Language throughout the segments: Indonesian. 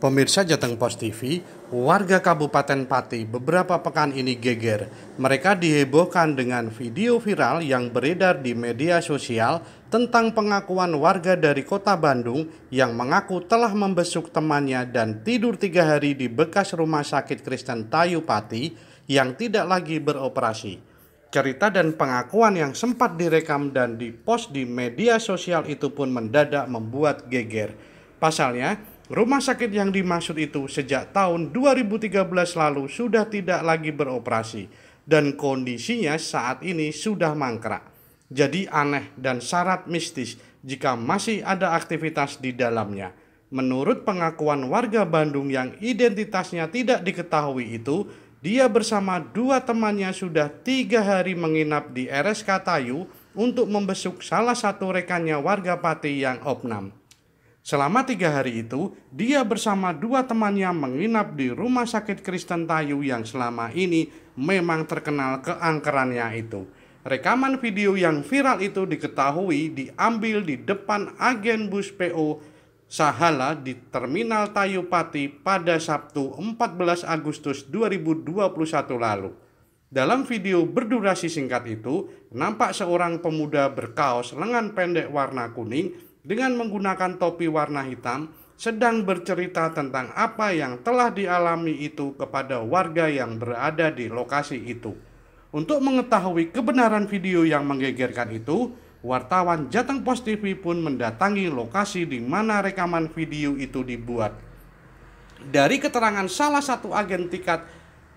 Pemirsa Jateng Pos TV, warga Kabupaten Pati beberapa pekan ini geger. Mereka dihebohkan dengan video viral yang beredar di media sosial tentang pengakuan warga dari kota Bandung yang mengaku telah membesuk temannya dan tidur 3 hari di bekas rumah sakit Kristen Tayu Pati yang tidak lagi beroperasi. Cerita dan pengakuan yang sempat direkam dan dipost di media sosial itu pun mendadak membuat geger. Pasalnya, rumah sakit yang dimaksud itu sejak tahun 2013 lalu sudah tidak lagi beroperasi dan kondisinya saat ini sudah mangkrak. Jadi aneh dan syarat mistis jika masih ada aktivitas di dalamnya. Menurut pengakuan warga Bandung yang identitasnya tidak diketahui itu, dia bersama 2 temannya sudah 3 hari menginap di RSK Tayu untuk membesuk salah satu rekannya warga Pati yang opnam. Selama 3 hari itu, dia bersama 2 temannya menginap di rumah sakit Kristen Tayu yang selama ini memang terkenal keangkerannya itu. Rekaman video yang viral itu diketahui diambil di depan agen bus PO Sahala di Terminal Tayu Pati pada Sabtu 14 Agustus 2021 lalu. Dalam video berdurasi singkat itu, nampak seorang pemuda berkaos lengan pendek warna kuning dengan menggunakan topi warna hitam sedang bercerita tentang apa yang telah dialami itu kepada warga yang berada di lokasi itu. Untuk mengetahui kebenaran video yang menggegerkan itu, wartawan Jateng Pos TV pun mendatangi lokasi di mana rekaman video itu dibuat. Dari keterangan salah satu agen tiket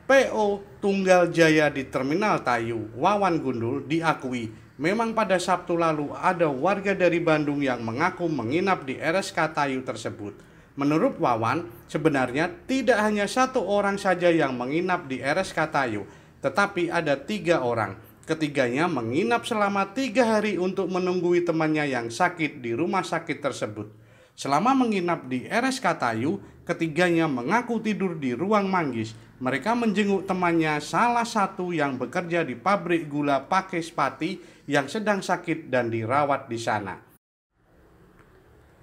PO Tunggal Jaya di Terminal Tayu, Wawan Gundul, diakui memang pada Sabtu lalu ada warga dari Bandung yang mengaku menginap di RSK Tayu tersebut. Menurut Wawan, sebenarnya tidak hanya 1 orang saja yang menginap di RSK Tayu, tetapi ada 3 orang. Ketiganya menginap selama 3 hari untuk menunggui temannya yang sakit di rumah sakit tersebut. Selama menginap di RSK Tayu, ketiganya mengaku tidur di ruang manggis. Mereka menjenguk temannya salah satu yang bekerja di pabrik gula Pakis Pati yang sedang sakit dan dirawat di sana.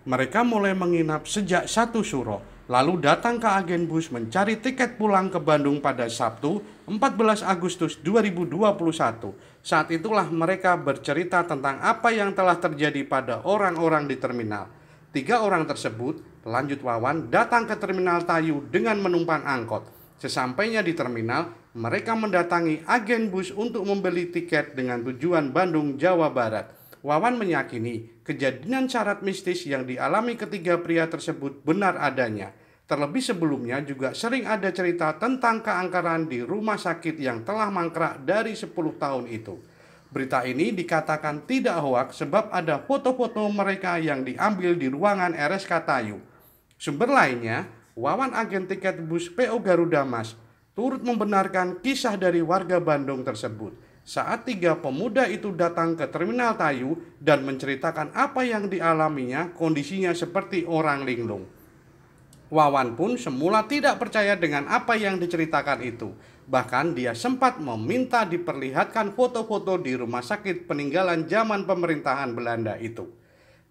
Mereka mulai menginap sejak 1 Suro, lalu datang ke agen bus mencari tiket pulang ke Bandung pada Sabtu 14 Agustus 2021. Saat itulah mereka bercerita tentang apa yang telah terjadi pada orang-orang di terminal. 3 orang tersebut, lanjut Wawan, datang ke Terminal Tayu dengan menumpang angkot. Sesampainya di terminal, mereka mendatangi agen bus untuk membeli tiket dengan tujuan Bandung, Jawa Barat. Wawan meyakini kejadian syarat mistis yang dialami ketiga pria tersebut benar adanya. Terlebih sebelumnya juga sering ada cerita tentang keangkeran di rumah sakit yang telah mangkrak dari 10 tahun itu. Berita ini dikatakan tidak hoaks sebab ada foto-foto mereka yang diambil di ruangan RSK Tayu. Sumber lainnya, Wawan agen tiket bus PO Garuda Mas, turut membenarkan kisah dari warga Bandung tersebut. Saat 3 pemuda itu datang ke Terminal Tayu dan menceritakan apa yang dialaminya, kondisinya seperti orang linglung. Wawan pun semula tidak percaya dengan apa yang diceritakan itu. Bahkan dia sempat meminta diperlihatkan foto-foto di rumah sakit peninggalan zaman pemerintahan Belanda itu.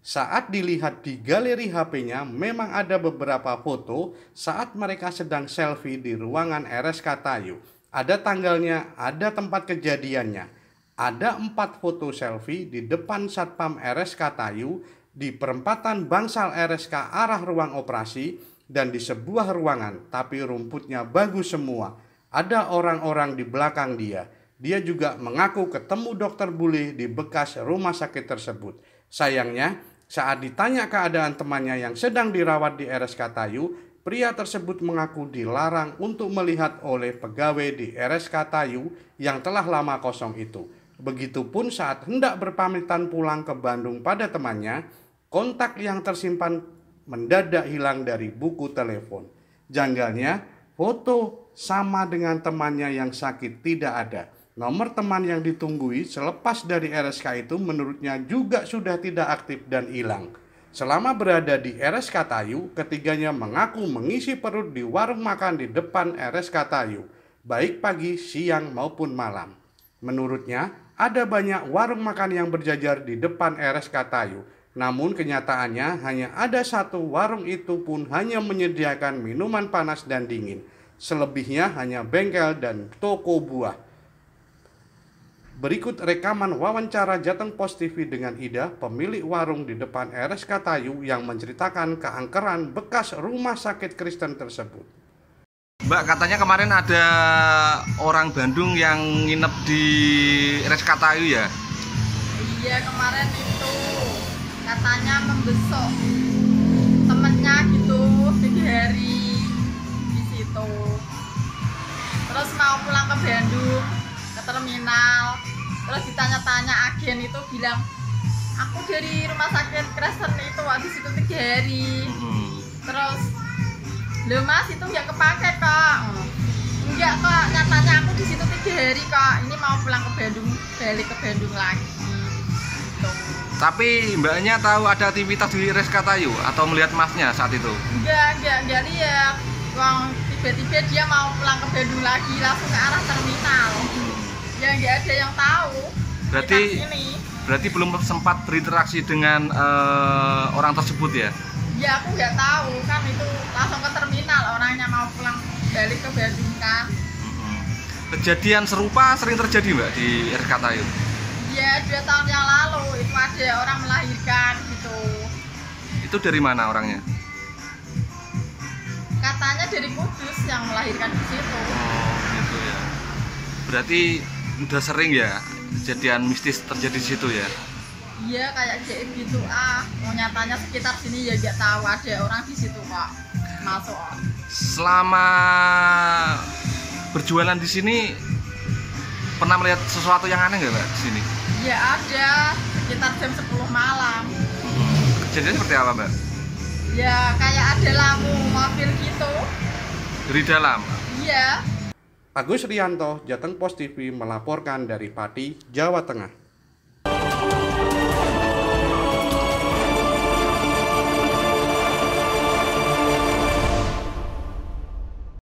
Saat dilihat di galeri HP-nya, memang ada beberapa foto saat mereka sedang selfie di ruangan RSK Tayu. Ada tanggalnya, ada tempat kejadiannya. Ada 4 foto selfie di depan Satpam RSK Tayu, di perempatan bangsal RSK arah ruang operasi, dan di sebuah ruangan, tapi rumputnya bagus semua. Ada orang-orang di belakang dia. Dia juga mengaku ketemu dokter bule di bekas rumah sakit tersebut. Sayangnya, saat ditanya keadaan temannya yang sedang dirawat di RSK Tayu, pria tersebut mengaku dilarang untuk melihat oleh pegawai di RSK Tayu yang telah lama kosong itu. Begitupun saat hendak berpamitan pulang ke Bandung pada temannya, kontak yang tersimpan mendadak hilang dari buku telepon. Janggalnya, foto sama dengan temannya yang sakit tidak ada. Nomor teman yang ditunggui selepas dari RSK itu menurutnya juga sudah tidak aktif dan hilang. Selama berada di RSK Tayu, ketiganya mengaku mengisi perut di warung makan di depan RSK Tayu, baik pagi, siang maupun malam. Menurutnya, ada banyak warung makan yang berjajar di depan RSK Tayu. Namun kenyataannya hanya ada satu warung, itu pun hanya menyediakan minuman panas dan dingin. Selebihnya hanya bengkel dan toko buah. Berikut rekaman wawancara Jateng Pos TV dengan Ida, pemilik warung di depan RSK Tayu, yang menceritakan keangkeran bekas rumah sakit Kristen tersebut. Mbak, katanya kemarin ada orang Bandung yang nginep di RSK Tayu ya? Iya, kemarin itu katanya membesok temennya gitu 3 hari di situ. Terus mau pulang ke Bandung, ke terminal. Terus ditanya-tanya, agen itu bilang, aku dari rumah sakit Kristen itu di situ 3 hari. Terus, loh mas, itu nggak kepake kok. Enggak kok, nyatanya aku di situ 3 hari kok. Ini mau pulang ke Bandung, balik ke Bandung lagi. Tapi mbaknya tahu ada aktivitas di RSK Tayu atau melihat masnya saat itu? Enggak lihat. Wong tiba-tiba dia mau pulang ke Bandung lagi, langsung ke arah terminal. Ya nggak ada yang tahu. Berarti belum sempat berinteraksi dengan orang tersebut ya? Ya aku nggak tahu, kan itu langsung ke terminal, orangnya mau pulang balik ke Bandung kan. Kejadian serupa sering terjadi mbak di RSK Tayu? Ya 2 tahun yang lalu itu ada orang melahirkan gitu. Itu dari mana orangnya? Katanya dari Kudus yang melahirkan di situ. Oh gitu ya. Berarti udah sering ya kejadian mistis terjadi di situ ya? Iya kayak gitu nyatanya sekitar sini ya nggak tahu ada orang di situ kok masuk. Selama berjualan di sini pernah melihat sesuatu yang aneh nggak mbak di sini? Ya ada, sekitar jam 10 malam. Kejadiannya seperti apa mbak? Ya kayak ada lampu mobil gitu. Dari dalam? Iya. Agus Rianto, Jateng Pos TV melaporkan dari Pati, Jawa Tengah.